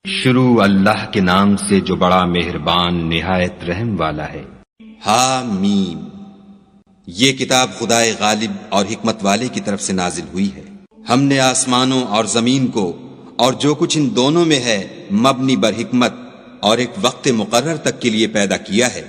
شروع اللہ کے نام سے جو بڑا مہربان نہایت رحم والا ہے۔ حامیم، یہ کتاب خدائے غالب اور حکمت والے کی طرف سے نازل ہوئی ہے۔ ہم نے آسمانوں اور زمین کو اور جو کچھ ان دونوں میں ہے مبنی بر حکمت اور ایک وقت مقرر تک کے لیے پیدا کیا ہے،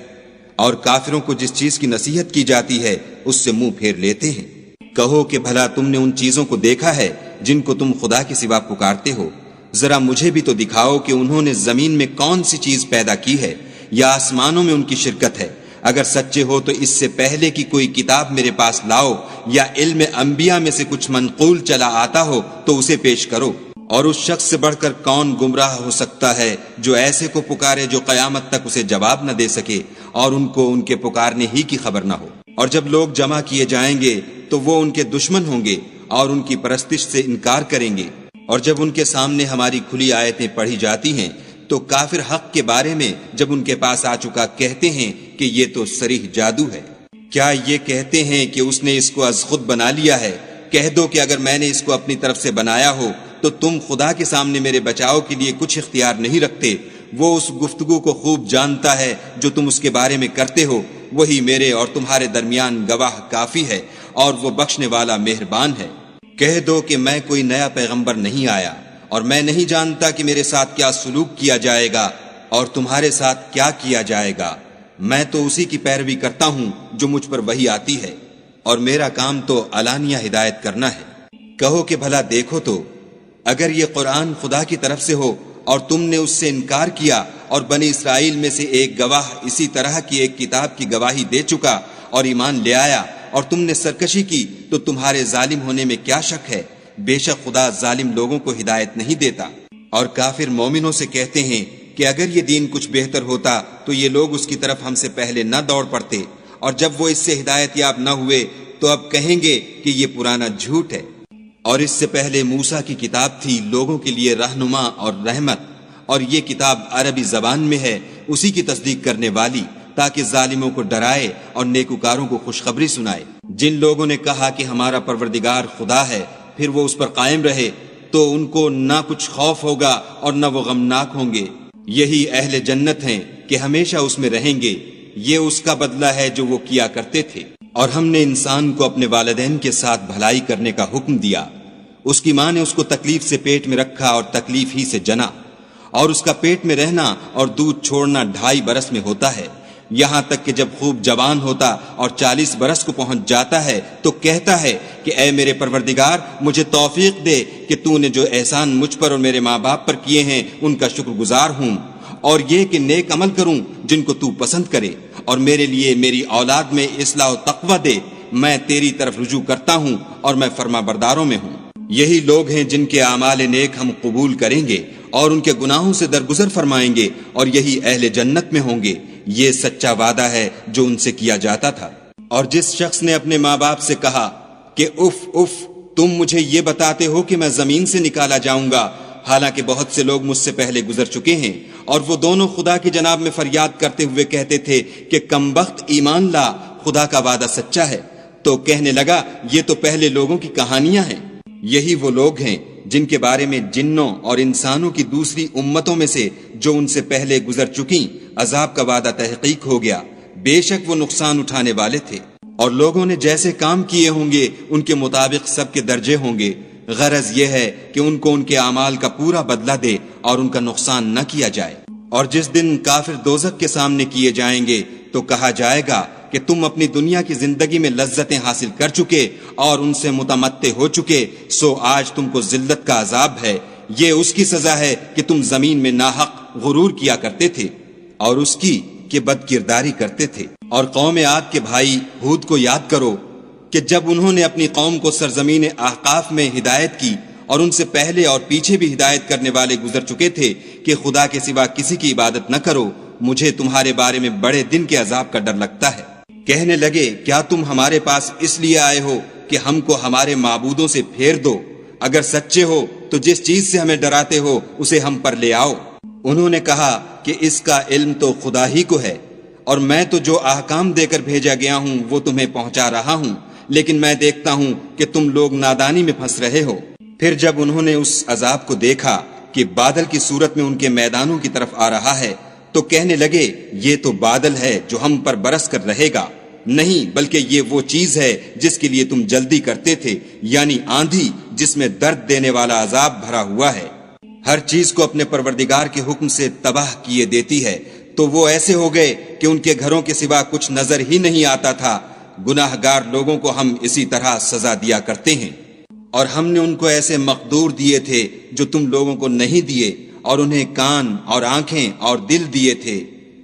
اور کافروں کو جس چیز کی نصیحت کی جاتی ہے اس سے منہ پھیر لیتے ہیں۔ کہو کہ بھلا تم نے ان چیزوں کو دیکھا ہے جن کو تم خدا کے سوا پکارتے ہو؟ ذرا مجھے بھی تو دکھاؤ کہ انہوں نے زمین میں کون سی چیز پیدا کی ہے یا آسمانوں میں ان کی شرکت ہے۔ اگر سچے ہو تو اس سے پہلے کی کوئی کتاب میرے پاس لاؤ، یا علم انبیاء میں سے کچھ منقول چلا آتا ہو تو اسے پیش کرو۔ اور اس شخص سے بڑھ کر کون گمراہ ہو سکتا ہے جو ایسے کو پکارے جو قیامت تک اسے جواب نہ دے سکے اور ان کو ان کے پکارنے ہی کی خبر نہ ہو۔ اور جب لوگ جمع کیے جائیں گے تو وہ ان کے دشمن ہوں گے اور ان کی پرستش سے انکار کریں گے، اور جب ان کے سامنے ہماری کھلی آیتیں پڑھی جاتی ہیں تو کافر حق کے بارے میں جب ان کے پاس آ چکا کہتے ہیں کہ یہ تو صریح جادو ہے۔ کیا یہ کہتے ہیں کہ اس نے اس کو از خود بنا لیا ہے؟ کہہ دو کہ اگر میں نے اس کو اپنی طرف سے بنایا ہو تو تم خدا کے سامنے میرے بچاؤ کے لیے کچھ اختیار نہیں رکھتے۔ وہ اس گفتگو کو خوب جانتا ہے جو تم اس کے بارے میں کرتے ہو، وہی میرے اور تمہارے درمیان گواہ کافی ہے، اور وہ بخشنے والا مہربان ہے۔ کہہ دو کہ میں کوئی نیا پیغمبر نہیں آیا، اور میں نہیں جانتا کہ میرے ساتھ کیا سلوک کیا جائے گا اور تمہارے ساتھ کیا کیا جائے گا۔ میں تو اسی کی پیروی کرتا ہوں جو مجھ پر وحی آتی ہے، اور میرا کام تو علانیہ ہدایت کرنا ہے۔ کہو کہ بھلا دیکھو تو، اگر یہ قرآن خدا کی طرف سے ہو اور تم نے اس سے انکار کیا، اور بنی اسرائیل میں سے ایک گواہ اسی طرح کی ایک کتاب کی گواہی دے چکا اور ایمان لے آیا، اور تم نے سرکشی کی، تو تمہارے ظالم ہونے میں کیا شک ہے؟ بے شک خدا ظالم لوگوں کو ہدایت نہیں دیتا۔ اور کافر مومنوں سے کہتے ہیں کہ اگر یہ دین کچھ بہتر ہوتا تو یہ لوگ اس کی طرف ہم سے پہلے نہ دوڑ پڑتے، اور جب وہ اس سے ہدایت یاب نہ ہوئے تو اب کہیں گے کہ یہ پرانا جھوٹ ہے۔ اور اس سے پہلے موسیٰ کی کتاب تھی لوگوں کے لیے رہنما اور رحمت، اور یہ کتاب عربی زبان میں ہے اسی کی تصدیق کرنے والی، تاکہ ظالموں کو ڈرائے اور نیکوکاروں کو خوشخبری سنائے۔ جن لوگوں نے کہا کہ ہمارا پروردگار خدا ہے، پھر وہ اس پر قائم رہے، تو ان کو نہ کچھ خوف ہوگا اور نہ وہ غمناک ہوں گے۔ یہی اہل جنت ہیں کہ ہمیشہ اس میں رہیں گے، یہ اس کا بدلہ ہے جو وہ کیا کرتے تھے۔ اور ہم نے انسان کو اپنے والدین کے ساتھ بھلائی کرنے کا حکم دیا۔ اس کی ماں نے اس کو تکلیف سے پیٹ میں رکھا اور تکلیف ہی سے جنا، اور اس کا پیٹ میں رہنا اور دودھ چھوڑنا 2.5 برس میں ہوتا ہے، یہاں تک کہ جب خوب جوان ہوتا اور 40 برس کو پہنچ جاتا ہے تو کہتا ہے کہ اے میرے پروردگار، مجھے توفیق دے کہ تو نے جو احسان مجھ پر اور میرے ماں باپ پر کیے ہیں ان کا شکر گزار ہوں، اور یہ کہ نیک عمل کروں جن کو تو پسند کرے، اور میرے لیے میری اولاد میں اصلاح و تقوی دے۔ میں تیری طرف رجوع کرتا ہوں اور میں فرما برداروں میں ہوں۔ یہی لوگ ہیں جن کے اعمال نیک ہم قبول کریں گے اور ان کے گناہوں سے درگزر فرمائیں گے، اور یہی اہل جنت میں ہوں گے۔ یہ سچا وعدہ ہے جو ان سے کیا جاتا تھا۔ اور جس شخص نے اپنے ماں باپ سے کہا کہ اف اف، تم مجھے یہ بتاتے ہو کہ میں زمین سے نکالا جاؤں گا، حالانکہ بہت سے لوگ مجھ سے پہلے گزر چکے ہیں، اور وہ دونوں خدا کی جناب میں فریاد کرتے ہوئے کہتے تھے کہ کمبخت ایمان لا، خدا کا وعدہ سچا ہے، تو کہنے لگا یہ تو پہلے لوگوں کی کہانیاں ہیں۔ یہی وہ لوگ ہیں جن کے بارے میں جنوں اور انسانوں کی دوسری امتوں میں سے جو ان سے پہلے گزر چکیں عذاب کا وعدہ تحقیق ہو گیا، بے شک وہ نقصان اٹھانے والے تھے۔ اور لوگوں نے جیسے کام کیے ہوں گے ان کے مطابق سب کے درجے ہوں گے۔ غرض یہ ہے کہ ان کو ان کے اعمال کا پورا بدلہ دے اور ان کا نقصان نہ کیا جائے۔ اور جس دن کافر دوزخ کے سامنے کیے جائیں گے تو کہا جائے گا کہ تم اپنی دنیا کی زندگی میں لذتیں حاصل کر چکے اور ان سے متمتع ہو چکے، سو آج تم کو ذلت کا عذاب ہے۔ یہ اس کی سزا ہے کہ تم زمین میں ناحق غرور کیا کرتے تھے، اور اس کی کہ بد کرداری کرتے تھے۔ اور قوم عاد کے بھائی ہود کو یاد کرو کہ جب انہوں نے اپنی قوم کو سرزمین احقاف میں ہدایت کی، اور ان سے پہلے اور پیچھے بھی ہدایت کرنے والے گزر چکے تھے کہ خدا کے سوا کسی کی عبادت نہ کرو، مجھے تمہارے بارے میں بڑے دن کے عذاب کا ڈر لگتا ہے۔ کہنے لگے کیا تم ہمارے پاس اس لیے آئے ہو کہ ہم کو ہمارے معبودوں سے پھیر دو؟ اگر سچے ہو تو جس چیز سے ہمیں ڈراتے ہو اسے ہم پر لے آؤ۔ انہوں نے کہا کہ اس کا علم تو خدا ہی کو ہے، اور میں تو جو احکام دے کر بھیجا گیا ہوں وہ تمہیں پہنچا رہا ہوں، لیکن میں دیکھتا ہوں کہ تم لوگ نادانی میں پھنس رہے ہو۔ پھر جب انہوں نے اس عذاب کو دیکھا کہ کہ بادل کی صورت میں ان کے میدانوں کی طرف آ رہا ہے تو کہنے لگے یہ تو بادل ہے جو ہم پر برس کر رہے گا، نہیں بلکہ یہ وہ چیز ہے جس کے لیے تم جلدی کرتے تھے، یعنی آندھی جس میں درد دینے والا عذاب بھرا ہوا ہے۔ ہر چیز کو اپنے پروردگار کے حکم سے تباہ کیے دیتی ہے، تو وہ ایسے ہو گئے کہ ان کے گھروں کے سوا کچھ نظر ہی نہیں آتا تھا۔ گناہ گار لوگوں کو ہم اسی طرح سزا دیا کرتے ہیں، اور ہم نے ان کو ایسے مقدور دیے تھے جو تم لوگوں کو نہیں دیے، اور انہیں کان اور آنکھیں اور دل دیے تھے،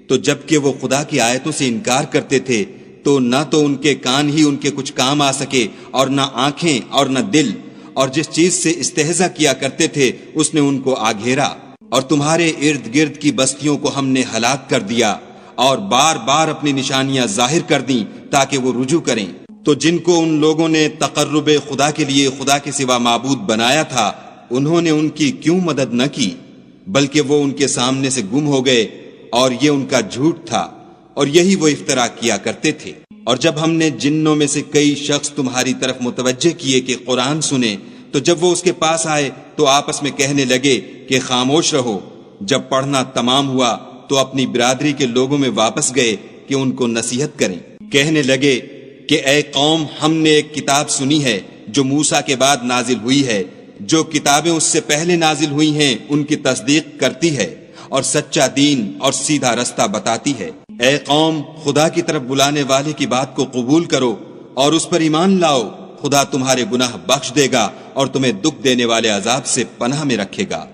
تو جب کہ وہ خدا کی آیتوں سے انکار کرتے تھے تو نہ تو ان کے کان ہی ان کے کچھ کام آ سکے اور نہ آنکھیں اور نہ دل، اور جس چیز سے استہزا کیا کرتے تھے اس نے ان کو آ گھیرا، اور تمہارے ارد گرد کی بستیوں کو ہم نے ہلاک کر دیا اور بار بار اپنی نشانیاں ظاہر کر دیں تاکہ وہ رجوع کریں۔ تو جن کو ان لوگوں نے تقرب خدا کے لیے خدا کے سوا معبود بنایا تھا، انہوں نے ان کی کیوں مدد نہ کی، بلکہ وہ ان کے سامنے سے گم ہو گئے، اور یہ ان کا جھوٹ تھا، اور یہی وہ افترا کیا کرتے تھے۔ اور جب ہم نے جنوں میں سے کئی شخص تمہاری طرف متوجہ کیے کہ قرآن سنیں، تو جب وہ اس کے پاس آئے تو آپس میں کہنے لگے کہ خاموش رہو۔ جب پڑھنا تمام ہوا تو اپنی برادری کے لوگوں میں واپس گئے کہ ان کو نصیحت کریں۔ کہنے لگے کہ اے قوم، ہم نے ایک کتاب سنی ہے جو موسیٰ کے بعد نازل ہوئی ہے، جو کتابیں اس سے پہلے نازل ہوئی ہیں ان کی تصدیق کرتی ہے اور سچا دین اور سیدھا رستہ بتاتی ہے۔ اے قوم، خدا کی طرف بلانے والے کی بات کو قبول کرو اور اس پر ایمان لاؤ، خدا تمہارے گناہ بخش دے گا اور تمہیں دکھ دینے والے عذاب سے پناہ میں رکھے گا۔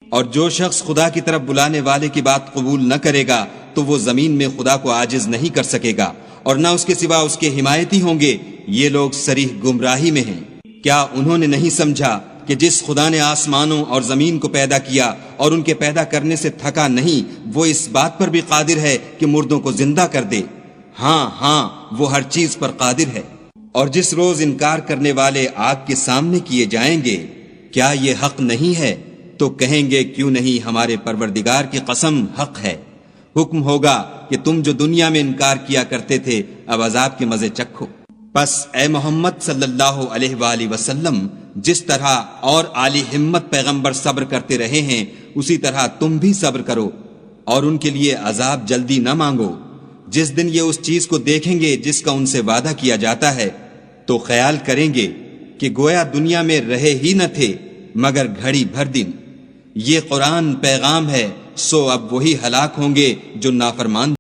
اور جو شخص خدا کی طرف بلانے والے کی بات قبول نہ کرے گا تو وہ زمین میں خدا کو عاجز نہیں کر سکے گا، اور نہ اس کے سوا اس کے حمایتی ہوں گے۔ یہ لوگ صریح گمراہی میں ہیں۔ کیا انہوں نے نہیں سمجھا کہ جس خدا نے آسمانوں اور زمین کو پیدا کیا اور ان کے پیدا کرنے سے تھکا نہیں، وہ اس بات پر بھی قادر ہے کہ مردوں کو زندہ کر دے؟ ہاں وہ ہر چیز پر قادر ہے۔ اور جس روز انکار کرنے والے آگ کے سامنے کیے جائیں گے، کیا یہ حق نہیں ہے؟ تو کہیں گے کیوں نہیں، ہمارے پروردگار کی قسم حق ہے۔ حکم ہوگا کہ تم جو دنیا میں انکار کیا کرتے تھے اب عذاب کے مزے چکھو۔ پس اے محمد صلی اللہ علیہ وآلہ وسلم، جس طرح اور عالی ہمت پیغمبر صبر کرتے رہے ہیں اسی طرح تم بھی صبر کرو، اور ان کے لیے عذاب جلدی نہ مانگو۔ جس دن یہ اس چیز کو دیکھیں گے جس کا ان سے وعدہ کیا جاتا ہے تو خیال کریں گے کہ گویا دنیا میں رہے ہی نہ تھے مگر گھڑی بھر دن۔ یہ قرآن پیغام ہے، سو اب وہی ہلاک ہوں گے جو نافرمان